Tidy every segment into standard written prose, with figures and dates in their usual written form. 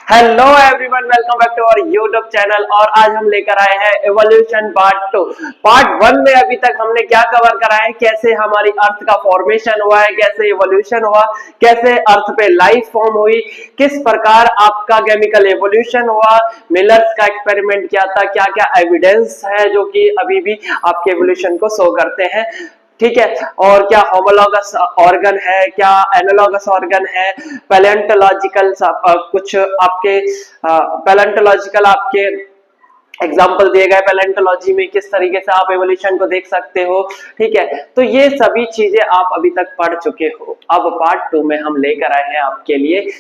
Hello everyone, welcome back to our YouTube channel. और आज हम लेकर आए हैं एवोल्यूशन पार्ट 2। पार्ट 1 में अभी तक हमने क्या कवर करा है, कैसे हमारी अर्थ का फॉर्मेशन हुआ है, कैसे एवोल्यूशन हुआ, कैसे अर्थ पे लाइफ फॉर्म हुई, किस प्रकार आपका केमिकल एवोल्यूशन हुआ, मिलर्स का एक्सपेरिमेंट क्या था, क्या क्या एविडेंस है जो कि अभी भी आपके एवोल्यूशन को शो करते हैं। ठीक है, और क्या होमोलॉगस ऑर्गन है, क्या एनालॉगस ऑर्गन है, पैलेंटोलॉजिकल कुछ आपके पैलेंटोलॉजिकल आपके एग्जाम्पल दिए गए पैलेंटोलॉजी में किस तरीके से आप एवोल्यूशन को देख सकते हो। ठीक है, तो ये सभी चीजें आप अभी तक पढ़ चुके हो। अब पार्ट 2 में हम लेकर आए हैं आपके लिए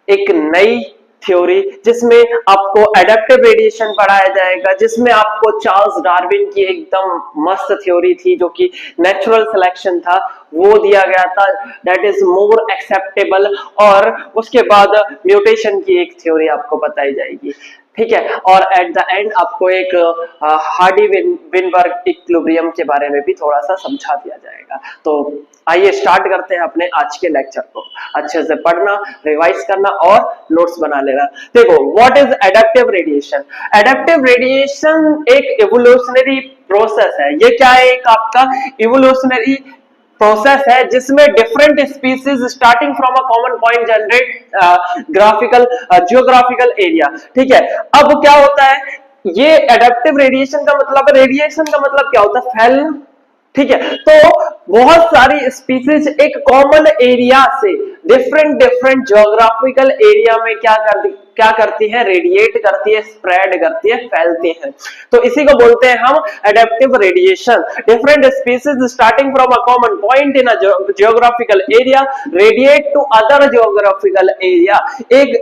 एक नई थ्योरी, जिसमें आपको एडेप्टिव रेडिएशन पढ़ाया जाएगा, जिसमें आपको चार्ल्स डार्विन की एकदम मस्त थ्योरी थी जो कि नेचुरल सिलेक्शन था, वो दिया गया था, दैट इज मोर एक्सेप्टेबल। और उसके बाद म्यूटेशन की एक थ्योरी आपको बताई जाएगी। ठीक है, और एट द एंड आपको एक हार्डी विनबर्ग इक्विलिब्रियम के बारे में भी थोड़ा सा समझा दिया जाएगा। तो आइए स्टार्ट करते हैं अपने आज के लेक्चर को। अच्छे से पढ़ना, रिवाइज करना और नोट्स बना लेना। देखो, what is adaptive radiation. Adaptive radiation एक इवोल्यूशनरी प्रोसेस है। ये क्या है, एक आपका इवोल्यूशनरी प्रोसेस है जिसमें different species starting from a common point generate graphical geographical area. ठीक है, अब क्या होता है, ये एडेप्टिव रेडिएशन का मतलब, रेडिएशन का मतलब क्या होता है, फैलना। ठीक है, तो बहुत सारी स्पीसीज एक कॉमन एरिया से डिफरेंट डिफरेंट ज्योग्राफिकल एरिया में क्या करती है, रेडिएट करती है, स्प्रेड करती है, फैलती है। तो इसी को बोलते हैं हम adaptive radiation. Different species starting from a common point in a geographical area radiate to other geographical area. एक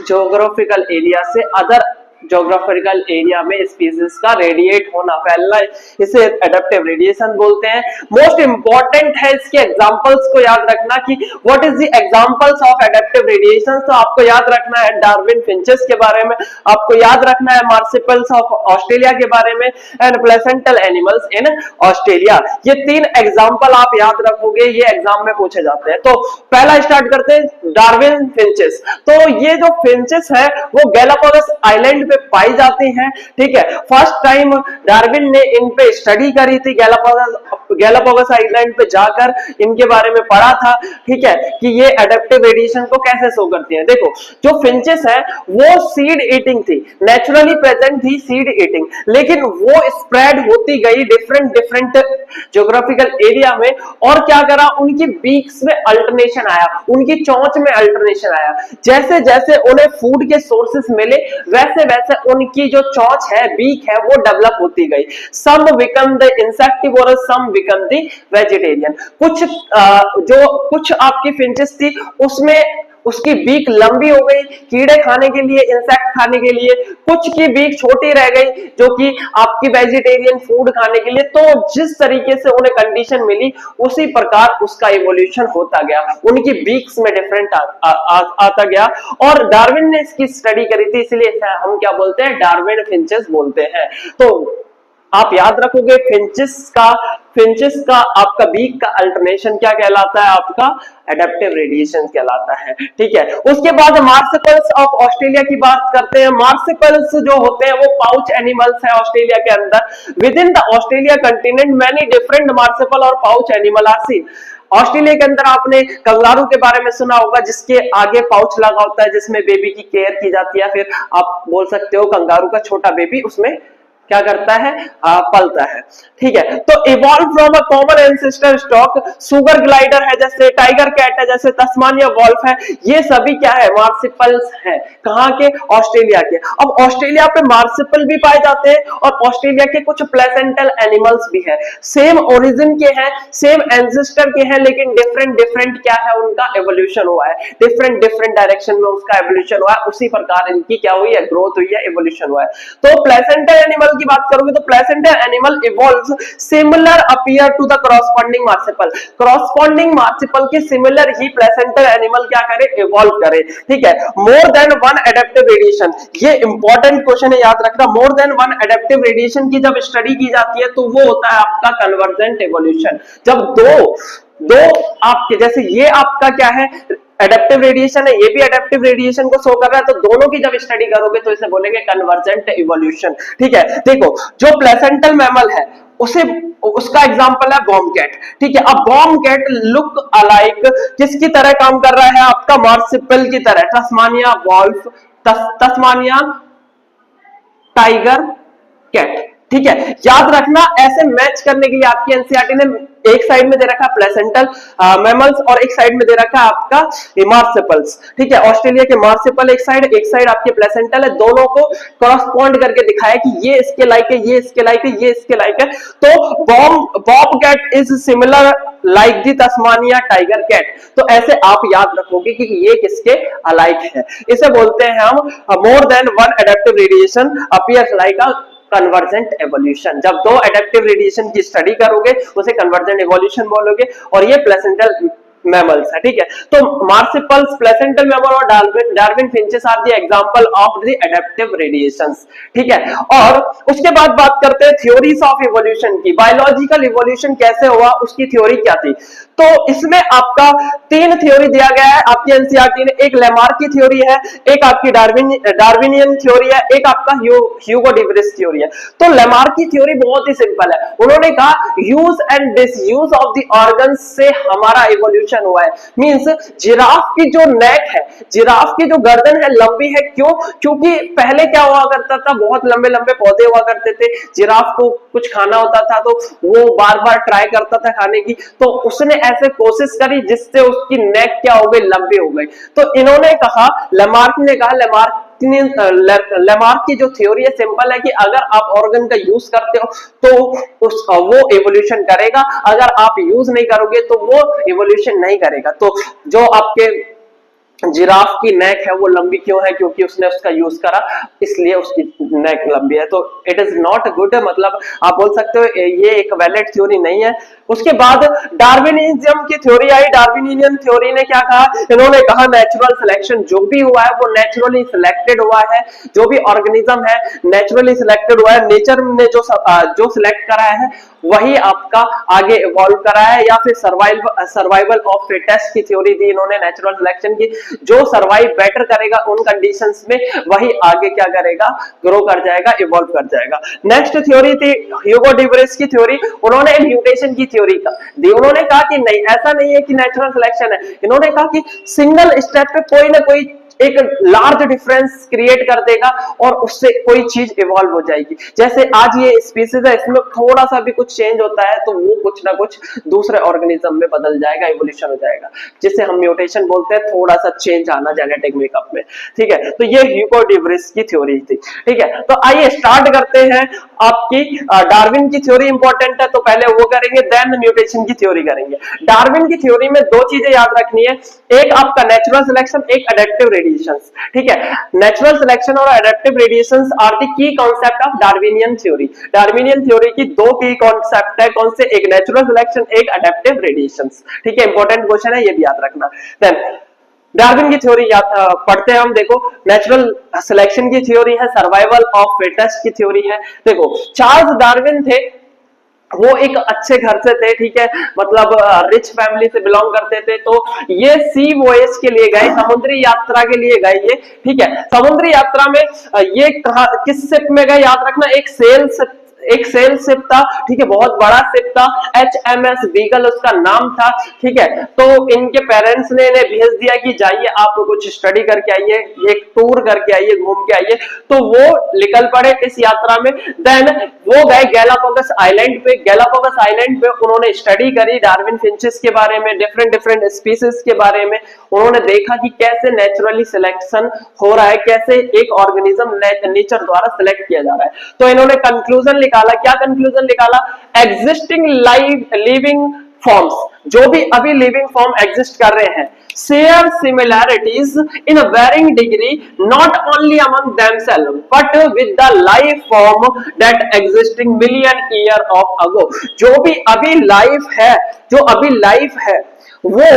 ज्योग्राफिकल एरिया से अदर ज्योग्राफिकल एरिया में स्पीसीज का रेडिएट होना, फैलना, इसे एडेप्टिव रेडिएशन बोलते हैं। मोस्ट इंपॉर्टेंट है इसके एग्जांपल्स को याद रखना कि what is the examples of adaptive radiation. तो आपको याद रखना है डार्विन फिंचेस के बारे में, आपको याद रखना है मार्सिपल्स ऑफ ऑस्ट्रेलिया के बारे में, and placental animals in Australia. ये तीन एग्जांपल आप याद रखोगे, ये एग्जाम में पूछे जाते हैं। तो पहला स्टार्ट करते हैं, डार्विन फिंचेस। तो ये जो फिंचेस है वो गैलापागोस आइलैंड पाई जाती हैं। ठीक है, फर्स्ट टाइम डार्विन ने इन पे स्टडी करी थी, गैलापागोस आइलैंड पे जाकर इनके बारे में पढ़ा था। ठीक है, कि ये एडेप्टिव रेडिएशन को कैसे शो करती हैं। देखो, जो फिंचेस है वो सीड ईटिंग थी, नेचुरली प्रेजेंट थी सीड ईटिंग, लेकिन वो स्प्रेड होती गई डिफरेंट डिफरेंट ज्योग्राफिकल एरिया में। और क्या करा, उनकी बीक्स में अल्टरनेशन आया, उनकी चोंच में अल्टरनेशन आया। जैसे जैसे उन्हें फूड के सोर्सेस मिले वैसे वैसे उनकी जो चोंच है, बीक है, वो डेवलप होती गई। Some become the insectivorous, some become the vegetarian. कुछ आपकी फिंचेस थी, उसमें उसकी बीक लंबी हो गई कीड़े खाने के लिए, इंसेक्ट खाने के लिए। कुछ की बीक छोटी रह गई जो कि आपकी वेजिटेरियन फूड खाने के लिए। तो जिस तरीके से उन्हें कंडीशन मिली उसी प्रकार उसका इवोल्यूशन होता गया, उनकी बीक्स में डिफरेंट आता गया। और डार्विन ने इसकी स्टडी करी थी, इसलिए हम क्या बोलते हैं, डार्विन फिंचेस बोलते हैं। तो आप याद रखोगे, फिंचेस का आपका बीक का अल्टरनेशन क्या कहलाता है, आपका एडेप्टिव रेडिएशन कहलाता है। ठीक है, उसके बाद मार्सिपल्स ऑफ ऑस्ट्रेलिया की बात करते हैं। मार्सिपल्स जो होते हैं वो पाउच एनिमल्स है ऑस्ट्रेलिया के अंदर। Within the Australia continent many different marsupial और pouch animal are seen. Australia के अंदर आपने कंगारू के बारे में सुना होगा, जिसके आगे पाउच लगा होता है, जिसमें बेबी की केयर की जाती है। फिर आप बोल सकते हो कंगारू का छोटा बेबी उसमें क्या करता है, पलता है। ठीक है, तो evolve from a common ancestor stock, sugar glider है जैसे, टाइगर कैट है जैसे, तस्मानिया वॉल्फ है, ये सभी क्या है, मार्सिपल्स हैं। कहां के, ऑस्ट्रेलिया के। अब ऑस्ट्रेलिया पे मार्सिपल भी पाए जाते हैं और ऑस्ट्रेलिया के कुछ प्लेसेंटल एनिमल्स भी है, सेम ओरिजिन के हैं, सेम एंसेस्टर के हैं, लेकिन डिफरेंट डिफरेंट क्या है, उनका एवोल्यूशन हुआ है, डिफरेंट डिफरेंट डायरेक्शन में उसका एवोल्यूशन हुआ है। उसी प्रकार इनकी क्या हुई है, ग्रोथ हुई है, एवोल्यूशन हुआ है। तो प्लेसेंटल एनिमल की बात करोगे तो placental animal evolves similar appear to the corresponding marsupial. Corresponding marsupial के सिमिलर ही प्लेसेंटल एनिमल क्या करे, इवॉल्व करे। ठीक है, more than one adaptive radiation, ये इंपॉर्टेंट क्वेश्चन है, याद रखना। More than one adaptive radiation की जब स्टडी की जाती है तो वो होता है आपका कन्वर्जेंट इवोल्यूशन। जब दो आपके, जैसे ये आपका क्या है, एडेप्टिव रेडिएशन है, ये भी एडेप्टिव रेडिएशन को शो कर रहा है, तो दोनों की जब स्टडी करोगे तो इसे बोलेंगे कन्वर्जेंट इवोल्यूशन। ठीक है, देखो जो प्लेसेंटल मैमल है उसे उसका एग्जांपल है बॉम कैट। ठीक है, अब बॉम कैट लुक अलाइक किसकी तरह काम कर रहा है, आपका मार्सिपल की तरह, Tasmania wolf, Tasmania tiger cat. ठीक है, याद रखना ऐसे मैच करने के लिए आपकी एनसीईआरटी ने एक साइड में दे रखा है प्लेसेंटल मैमल्स और एक साइड में दे रखा है आपका मार्सिपल्स। ठीक है, ऑस्ट्रेलिया के मार्सिपल एक साइड आपके प्लेसेंटल है, दोनों को क्रॉसपॉन्ड करके दिखाया कि ये इसके लाइक है, ये इसके लाइक है, ये इसके लाइक है। तो bob cat is similar like the Tasmania tiger cat. तो ऐसे आप याद रखोगे कि ये किसके अलाइक है। इसे बोलते हैं हम more than one adaptive radiation appears like a convergent evolution. जब दो एडेप्टिव रेडिएशन की स्टडी करोगे उसे कन्वर्जेंट एवोल्यूशन बोलोगे, और ये प्लेसेंटल मैमल्स है। ठीक है, तो मार्सिपल्स, प्लेसेंटल मैमल और Darwin finches are the example of the adaptive radiations. ठीक है, और उसके बाद बात करते हैं थ्योरीज ऑफ इवोल्यूशन की। बायोलॉजिकल इवोल्यूशन कैसे हुआ, उसकी थ्योरी क्या थी। तो इसमें आपका तीन थ्योरी दिया गया है आपकी एनसीईआरटी ने। एक लेमार्क की थ्योरी है, एक आपकी डार्विनियन थ्योरी है, एक आपका ह्यूगो डिवरिस थ्योरी है। तो लेमार्क की थ्योरी बहुत ही सिंपल है। उन्होंने कहा use and disuse of the organs से हमारा इवोल्यूशन हुआ है। मींस जिराफ की जो नेक है, जिराफ की जो गर्दन है लंबी है, क्यों? क्योंकि पहले क्या हुआ करता था, बहुत लंबे लंबे पौधे हुआ करते थे, जिराफ को कुछ खाना होता था तो वो बार बार ट्राई करता था खाने की, तो उसने ऐसे कोशिश करी जिससे उसकी नेक क्या हो गई, लंबी हो गई। तो इन्होंने कहा, लेमार्क ने कहा, लेमार्क की जो थ्योरी है सिंपल है कि अगर आप ऑर्गन का यूज करते हो तो वो एवोल्यूशन करेगा, अगर आप यूज नहीं करोगे तो वो एवोल्यूशन नहीं करेगा। तो जो आपके जिराफ की नेक है वो लंबी क्यों है, क्योंकि उसने उसका यूज करा, इसलिए उसकी नेक लंबी है। तो इट इज नॉट गुड, मतलब आप बोल सकते हो ये एक वैलिड थ्योरी नहीं है। उसके बाद डार्विनिज्म की थ्योरी आई। डार्विनियन थ्योरी ने क्या कहा, इन्होंने कहा नेचुरल सिलेक्शन जो भी हुआ है वो नेचुरली सिलेक्टेड हुआ है, जो भी ऑर्गेनिज्म है नेचुरली सिलेक्टेड हुआ है, नेचर ने जो सिलेक्ट कराया है वही आपका आगे इवॉल्व करा है, या फिर सर्वाइवल ऑफ फिटेस्ट की थ्योरी दी इन्होंने नेचुरल सिलेक्शन की। जो सर्वाइव बेटर करेगा उन कंडीशंस में वही आगे क्या करेगा, ग्रो कर जाएगा, इवॉल्व कर जाएगा। नेक्स्ट थ्योरी थी ह्यूगो डिवरिस की थ्योरी। उन्होंने म्यूटेशन की थ्योरी दी। उन्होंने कहा कि नहीं, ऐसा नहीं है कि नेचुरल सिलेक्शन है, इन्होंने कहा कि सिंगल स्टेप पे कोई ना कोई एक लार्ज डिफरेंस क्रिएट कर देगा और उससे कोई चीज इवॉल्व हो जाएगी। जैसे आज ये स्पीसीज है, इसमें थोड़ा सा भी कुछ चेंज होता है तो वो कुछ ना कुछ दूसरे ऑर्गेनिज्म में बदल जाएगा, इवोल्यूशन हो जाएगा, जिसे हम म्यूटेशन बोलते हैं, थोड़ा सा चेंज आना जेनेटिक मेकअप में। ठीक है, तो ये ह्यूगो डिवरिस की थ्योरी थी। ठीक है, तो आइए स्टार्ट करते हैं। आपकी डार्विन की थ्योरी इंपॉर्टेंट है तो पहले वो करेंगे, देन म्यूटेशन की थ्योरी करेंगे। डार्विन की थ्योरी में दो चीजें याद रखनी है, एक आपका नेचुरल सिलेक्शन, एक एडेप्टिव रेडिएशंस। ठीक है, नेचुरल सिलेक्शन और adaptive radiations are the key concept of Darwinian theory. Darwinian theory की दो की कॉन्सेप्ट है, कौन से? एक नेचुरल सिलेक्शन, एक एडेप्टिव रेडिएशंस। ठीक है, इंपॉर्टेंट क्वेश्चन है, ये भी याद रखना। देन डार्विन की थ्योरी पढ़ते हैं हम। देखो, नेचुरल सिलेक्शन की थ्योरी है, सर्वाइवल ऑफ फिटेस्ट की थ्योरी है। देखो, चार्ल्स डार्विन थे, वो एक अच्छे घर से थे, ठीक है, मतलब रिच फैमिली से बिलोंग करते थे। तो ये सी वॉयज के लिए गए, समुद्री यात्रा के लिए गए ये। ठीक है, समुद्री यात्रा में ये कहा किस शिप में गए, याद रखना, एक सेल शिप था। ठीक है, बहुत बड़ा शिप था, HMS बीगल उसका नाम था। ठीक है, तो इनके पेरेंट्स ने इन्हें भेज दिया कि जाइए आप कुछ स्टडी करके आइए, एक टूर करके आइए, घूम के आइए। तो वो निकल पड़े इस यात्रा में। देन वो गए गैलापागोस आइलैंड पे। गैलापागोस आइलैंड पे उन्होंने स्टडी करी डार्विन फिंचेस के बारे में, डिफरेंट स्पीसीज के बारे में। उन्होंने देखा कि कैसे नेचुरली सिलेक्शन हो रहा है, कैसे एक ऑर्गेनिज्म नेचर द्वारा सिलेक्ट किया जा रहा है। तो इन्होंने कंक्लूजन निकाला। क्या कंक्लूजन निकाला? एग्जिस्टिंग लिविंग फॉर्म्स, जो भी अभी लिविंग फॉर्म एग्जिस्ट कर रहे हैं, share similarities in a varying degree not only among themselves but with the life form that existing million year of ago। जो भी अभी लाइफ है, वो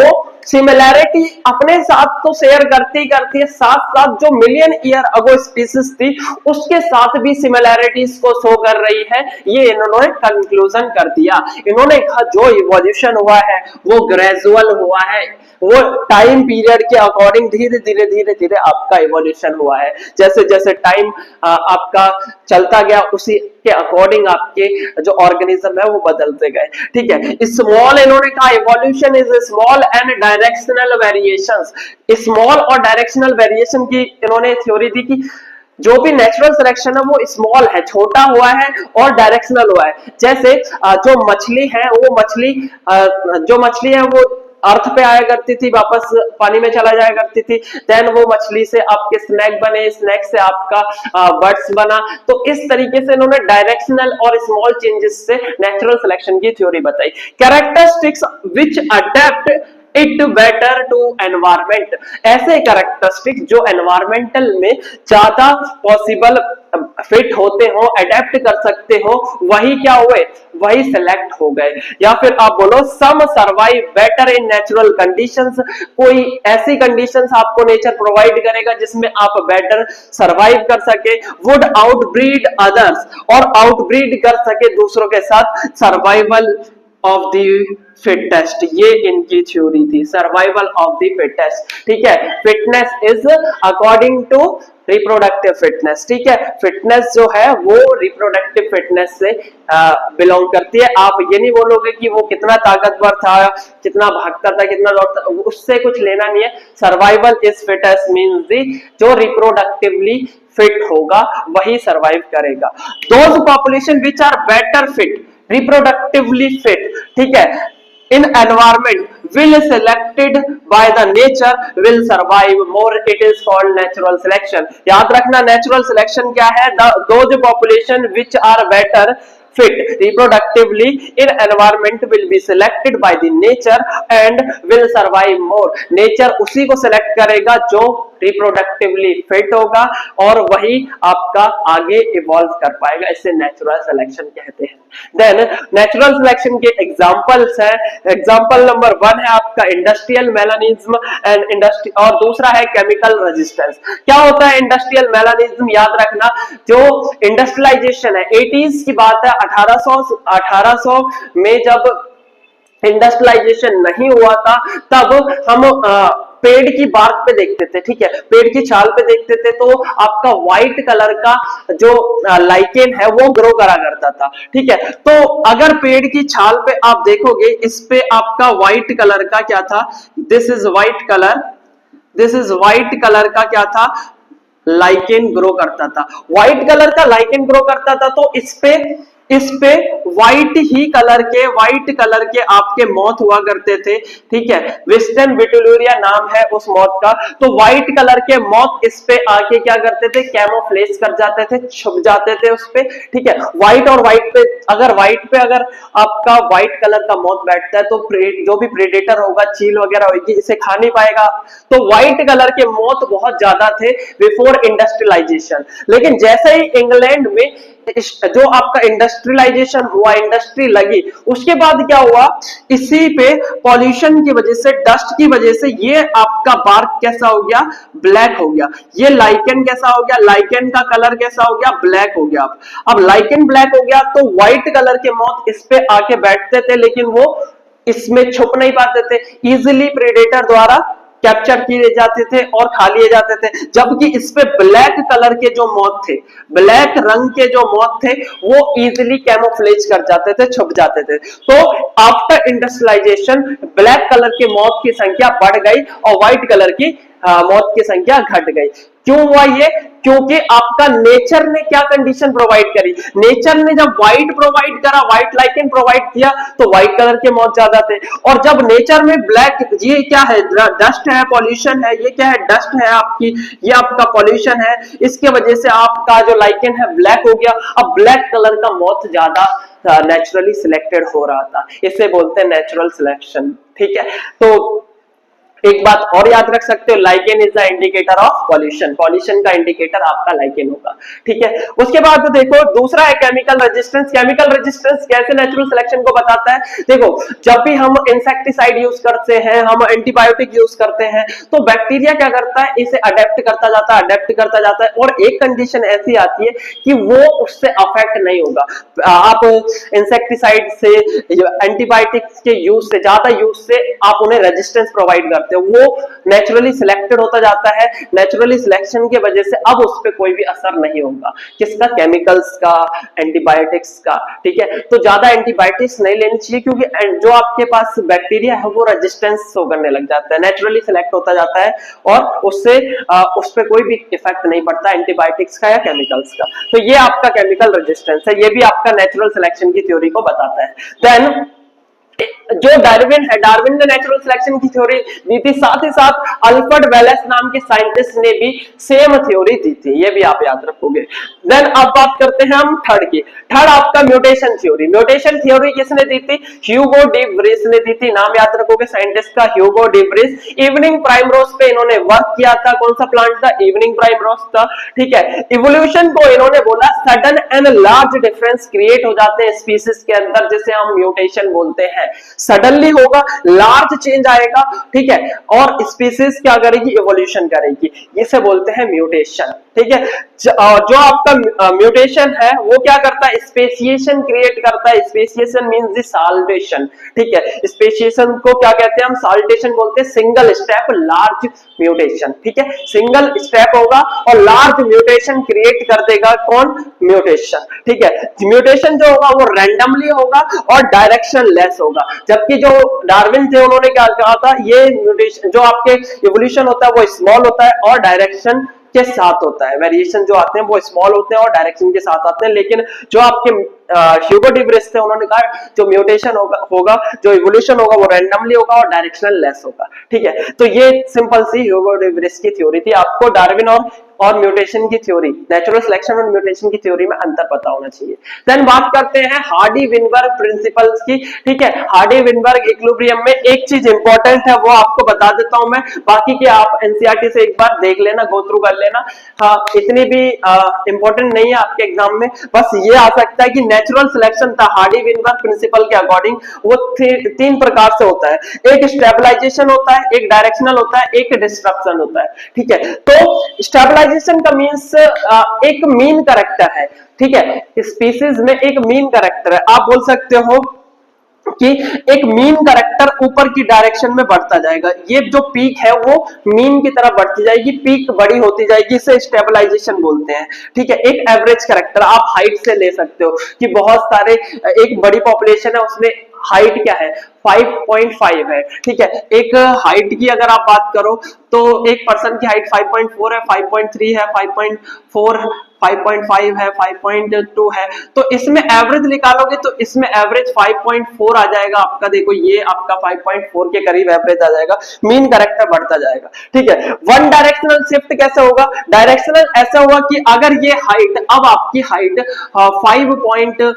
सिमिलैरिटी अपने साथ तो शेयर करती करती है, साथ साथ जो मिलियन ईयर अगो स्पीसीज थी उसके साथ भी सिमिलैरिटीज को शो कर रही है। ये इन्होंने कंक्लूजन कर दिया। इन्होंने कहा जो इवोल्यूशन हुआ है वो ग्रेजुअल हुआ है, वो टाइम पीरियड के अकॉर्डिंग धीरे धीरे धीरे धीरे आपका इवोल्यूशन हुआ है। जैसे जैसे टाइम आपका चलता गया उसी के अकॉर्डिंग आपके जो ऑर्गेनिज्म है वो बदलते गए। ठीक है, स्मॉल इन्होंने कहा evolution is small and directional variations. Small और डायरेक्शनल वेरिएशन की इन्होंने थ्योरी दी कि जो भी नेचुरल सिलेक्शन है वो स्मॉल है, छोटा हुआ है और डायरेक्शनल हुआ है। जैसे जो मछली है वो मछली है वो अर्थ पे आया करती थी, वापस पानी में चला जाया करती थी, देन वो मछली से आपके स्नैक बने, स्नैक से आपका बर्ड्स बना। तो इस तरीके से इन्होंने डायरेक्शनल और स्मॉल चेंजेस से नेचुरल सिलेक्शन की थ्योरी बताई। Characteristics which adapt it better to environment, ऐसे कैरेक्टरिस्टिक जो एनवायरमेंटल में ज्यादा पॉसिबल फिट होते हो, अडेप्ट कर सकते हो, वही क्या हुए, वही सिलेक्ट हो गए। या फिर आप बोलो some survive better in natural conditions, कोई ऐसी कंडीशंस आपको नेचर प्रोवाइड करेगा जिसमें आप बेटर सर्वाइव कर सके। वुड आउटब्रीड अदर्स, और आउटब्रीड कर सके दूसरों के साथ। सर्वाइवल ऑफ द फिटेस्ट, ये इनकी थ्योरी थी, सर्वाइवल ऑफ द फिटेस्ट। ठीक है, fitness is according to reproductive fitness. ठीक है, फिटनेस जो है वो रिप्रोडक्टिव फिटनेस से बिलोंग करती है। आप ये नहीं बोलोगे कि वो कितना ताकतवर था, कितना भागता था, कितना दौड़ता, उससे कुछ लेना नहीं है। Survival is fittest means the जो रिप्रोडक्टिवली फिट होगा वही सर्वाइव करेगा। Those population which are better fit, reproductively fit, ठीक है, in environment will selected by the nature will survive more, it is called natural selection। याद रखना natural selection क्या है, those population which are better fit reproductively in environment will be selected by the nature and will survive more। nature उसी को select करेगा जो reproductively fit होगा और वही आपका आगे इवॉल्व कर पाएगा, इसे नेचुरल सिलेक्शन कहते हैं। देन नेचुरल सिलेक्शन के एग्जांपल्स हैं। एग्जांपल नंबर 1 है आपका इंडस्ट्रियल मेलानिज्म एंड इंडस्ट्री, और दूसरा है केमिकल रेजिस्टेंस। क्या होता है इंडस्ट्रियल मेलानिज्म, याद रखना जो इंडस्ट्रियलाइजेशन है 80s की बात है, 1800 में जब इंडस्ट्रियलाइजेशन नहीं हुआ था तब हम पेड़ की बार्क पे देखते थे। ठीक है, पेड़ की छाल पे देखते थे तो आपका व्हाइट कलर का जो लाइकेन है वो ग्रो करा करता था। ठीक है, तो अगर पेड़ की छाल पे आप देखोगे इस पे आपका व्हाइट कलर का क्या था, this is white colour, this is white colour का क्या था, लाइकेन ग्रो करता था। व्हाइट कलर का लाइकेन ग्रो करता था तो इस पे व्हाइट कलर के आपके मॉथ हुआ करते थे। ठीक है, वेस्टर्न विटिलुरिया नाम है उस मॉथ का। तो व्हाइट कलर के मॉथ इस पे आके क्या करते थे, कैमोफ्लेज कर जाते थे, छुप जाते थे उस पे। ठीक है, व्हाइट और व्हाइट पे अगर आपका व्हाइट कलर का मॉथ बैठता है तो जो भी प्रेडेटर होगा, चील वगैरह होगी, इसे खा नहीं पाएगा। तो व्हाइट कलर के मॉथ बहुत ज्यादा थे बिफोर इंडस्ट्रियलाइजेशन। लेकिन जैसे ही इंग्लैंड में जो आपका इंडस्ट्रियलाइजेशन हुआ, इंडस्ट्री लगी, उसके बाद क्या हुआ, इसी पे पॉल्यूशन की वजह से, डस्ट की वजह से ये आपका बार्क कैसा हो गया, ब्लैक हो गया। ये लाइकेन कैसा हो गया, लाइकेन का कलर कैसा हो गया, ब्लैक हो गया। अब लाइकेन ब्लैक हो गया तो व्हाइट कलर के मॉथ इस पे आके बैठते थे लेकिन वो इसमें छुप नहीं पाते थे, इजिली प्रेडेटर द्वारा कैप्चर किए जाते थे और खा लिए जाते थे। जबकि इस पे ब्लैक कलर के जो मॉथ थे, ब्लैक रंग के जो मॉथ थे, वो इजीली कैमोफ्लेज कर जाते थे, छुप जाते थे। तो आफ्टर इंडस्ट्रियलाइजेशन ब्लैक कलर के मॉथ की संख्या बढ़ गई और व्हाइट कलर की मौत की संख्या घट गई। क्यों हुआ ये? क्योंकि आपका नेचर ने क्या कंडीशन प्रोवाइड करी, नेचर ने जब व्हाइट प्रोवाइड करा, व्हाइट लाइकेन प्रोवाइड किया तो व्हाइट कलर के मौत ज्यादा थे। और जब नेचर में ब्लैक, ये क्या है, डस्ट है, पॉल्यूशन है, ये क्या है, डस्ट है आपकी, ये आपका पॉल्यूशन है, इसके वजह से आपका जो लाइकेन है ब्लैक हो गया। अब ब्लैक कलर का मौत ज्यादा नेचुरली सिलेक्टेड हो रहा था, इसे बोलते हैं नेचुरल सिलेक्शन। ठीक है, तो एक बात और याद रख सकते हो, lichen is the indicator of pollution, pollution का इंडिकेटर आपका लाइकेन होगा, ठीक है। उसके बाद देखो दूसरा है केमिकल रेजिस्टेंस। केमिकल रेजिस्टेंस कैसे नेचुरल सिलेक्शन को बताता है, देखो जब भी हम इंसेक्टिसाइड यूज करते हैं, हम एंटीबायोटिक यूज करते हैं, तो बैक्टीरिया क्या करता है, इसे अडेप्ट करता जाता है, अडेप्ट करता जाता है, और एक कंडीशन ऐसी आती है कि वो उससे अफेक्ट नहीं होगा। आप इंसेक्टिसाइड से, एंटीबायोटिक्स के यूज से, ज्यादा यूज से आप उन्हें रेजिस्टेंस प्रोवाइड करते हो, वो नेचुरली सिलेक्टेड होता जाता है। नेचुरली सिलेक्शन की वजह से अब उस पर कोई भी असर नहीं होगा, किसका, केमिकल्स का, एंटीबायोटिक्स का, ठीक है। तो ज्यादा एंटीबायोटिक्स नहीं लेनी चाहिए, क्योंकि जो आपके पास बैक्टीरिया है वो रेजिस्टेंस शो करने लग जाता है, नेचुरली सिलेक्ट होता जाता है, और उससे उस पर कोई भी इफेक्ट नहीं पड़ता एंटीबायोटिक्स का या केमिकल्स का। तो ये आपका केमिकल रेजिस्टेंस है, ये भी आपका नेचुरल सिलेक्शन की थ्योरी को बताता है। देन जो डार्विन है, डार्विन ने नेचुरल सिलेक्शन की थ्योरी दी थी, साथ ही साथ अल्फ्रेड वेलेस नाम के साइंटिस्ट ने भी सेम थ्योरी दी थी, ये भी आप याद रखोगे। देन अब बात करते हैं हम थर्ड की। थर्ड आपका म्यूटेशन थ्योरी। म्यूटेशन थ्योरी किसने दी थी, ह्यूगो डी व्रिस ने दी थी, नाम याद रखोगे साइंटिस्ट का, Hugo de Vries. Evening primrose पे इन्होंने वर्क किया था, कौन सा प्लांट था, इवनिंग प्राइमरोज था, ठीक है। इवोल्यूशन को इन्होंने बोला sudden and large difference create हो जाते हैं स्पीसीज के अंदर, जिसे हम म्यूटेशन बोलते हैं। सडनली होगा, लार्ज चेंज आएगा, ठीक है, और स्पीसीज क्या करेगी, इवोल्यूशन करेगी, इसे बोलते हैं म्यूटेशन, ठीक है। जो आपका म्यूटेशन है वो क्या करता है, स्पेसिएशन क्रिएट करता है। स्पेसिएशन मींस द साल्टेशन, ठीक है। स्पेसिएशन को क्या कहते हैं हम, साल्टेशन बोलते हैं। सिंगल स्टेप लार्ज म्यूटेशन, ठीक है, सिंगल स्टेप होगा और लार्ज म्यूटेशन क्रिएट कर देगा, कौन, म्यूटेशन, ठीक है। म्यूटेशन जो होगा वो रैंडमली होगा और डायरेक्शन लेस होगा, जबकि जो डार्विन थे उन्होंने क्या कहा था, ये म्यूटेशन जो आपके इवोल्यूशन होता है वो स्मॉल होता है और डायरेक्शन के साथ होता है। वेरिएशन जो आते हैं वो स्मॉल होते हैं और डायरेक्शन के साथ आते हैं। लेकिन जो आपके ह्यूगो डी व्रिस थे उन्होंने कहा जो म्यूटेशन होगा, जो इवोल्यूशन होगा वो रैंडमली होगा और डायरेक्शनल लेस होगा, ठीक है। तो ये सिंपल सी ह्यूगो डी व्रिस की थ्योरी थी। आपको डार्विन और म्यूटेशन की थ्योरी, नेचुरल सिलेक्शन और म्यूटेशन की थ्योरी में अंतर पता होना चाहिए। देन बात करते हैं हार्डी विनबर्ग प्रिंसिपल्स की, ठीक है। हार्डी विनबर्ग इक्विलिब्रियम में एक चीज इंपॉर्टेंट है वो आपको बता देता हूं मैं, बाकी के आप एनसीईआरटी से एक बार देख लेना, गो थ्रू कर लेना। हाँ, इतनी भी इंपॉर्टेंट नहीं है आपके एग्जाम में, बस ये आ सकता है कि नेचुरल सिलेक्शन था हार्डी विनबर्ग प्रिंसिपल के अकॉर्डिंग वो तीन प्रकार से होता है, एक स्टेबलाइजेशन होता है, एक डायरेक्शनल होता है, एक डिस्ट्रप्शन होता है, ठीक है। तो स्टेबलाइजेशन का मींस एक मीन कैरेक्टर है, ठीक है, स्पीसीज में एक मीन कैरेक्टर है। आप बोल सकते हो कि एक मीन कैरेक्टर ऊपर की डायरेक्शन में बढ़ता जाएगा, ये जो पीक है वो मीन की तरफ बढ़ती जाएगी, पीक बड़ी होती जाएगी, इसे स्टेबलाइजेशन बोलते हैं, ठीक है। एक एवरेज कैरेक्टर आप हाइट से ले सकते हो कि बहुत सारे, एक बड़ी पॉपुलेशन है उसमें हाइट क्या है, 5.5 है, ठीक है। एक हाइट की अगर आप बात करो तो एक पर्सन की हाइट 5.4 है, 5.3 है, 5.4, 5.5 है, 5.2 है, तो इसमें एवरेज निकालोगे तो इसमें एवरेज 5.4 आ जाएगा आपका। देखो ये आपका 5.4 के करीब एवरेज आ जाएगा, मीन कैरेक्टर बढ़ता जाएगा, ठीक है। वन डायरेक्शनल शिफ्ट कैसे होगा, डायरेक्शनल ऐसा होगा कि अगर ये हाइट, अब आपकी हाइट 5.2,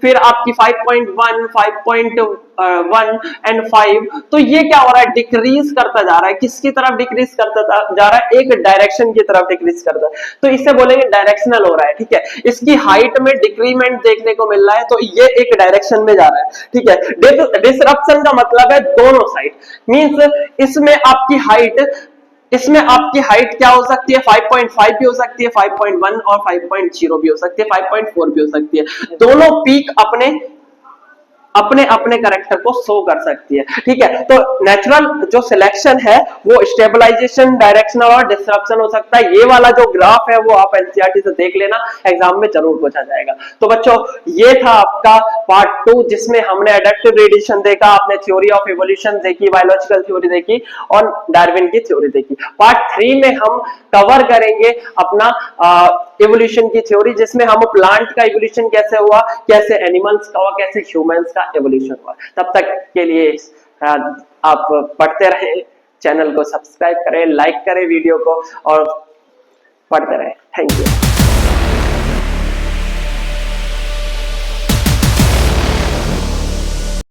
फिर आपकी 5.1, 5.1 एंड 5, तो ये क्या हो रहा है, डिक्रीज करता जा रहा है। किसकी तरफ डिक्रीज करता जा रहा है, एक डायरेक्शन की तरफ डिक्रीज करता है, तो इससे बोलेंगे डायरेक्शनल हो रहा है, ठीक है। इसकी हाइट में डिक्रीमेंट देखने को मिल रहा है, तो ये एक डायरेक्शन में जा रहा है, ठीक है। डिसरप्शन का मतलब है दोनों साइड, मींस इसमें आपकी हाइट क्या हो सकती है, 5.5 भी हो सकती है, 5.1 और 5.0 भी हो सकती है, 5.4 भी हो सकती है। दोनों पीक अपने अपने कैरेक्टर को शो कर सकती है, ठीक है। तो नेचुरल जो सिलेक्शन है वो स्टेबलाइजेशन, डायरेक्शनल और डिसरप्शन हो सकता है। ये वाला जो ग्राफ है वो आप एनसीईआरटी से देख लेना, एग्जाम में जरूर पूछा जाएगा। तो बच्चों ये था आपका पार्ट 2 जिसमें हमने एडेप्टिव रेडिएशन देखा, आपने थ्योरी ऑफ इवोल्यूशन देखी, बायोलॉजिकल थ्योरी देखी और डार्विन की थ्योरी देखी। पार्ट 3 में हम कवर करेंगे अपना इवोल्यूशन की थ्योरी, जिसमें हम प्लांट का इवोल्यूशन कैसे हुआ, कैसे एनिमल्स का हुआ, कैसे ह्यूमंस का इवोल्यूशन हुआ। तब तक के लिए आप पढ़ते रहे, चैनल को सब्सक्राइब करें, लाइक करें वीडियो को और पढ़ते रहे। Thank you.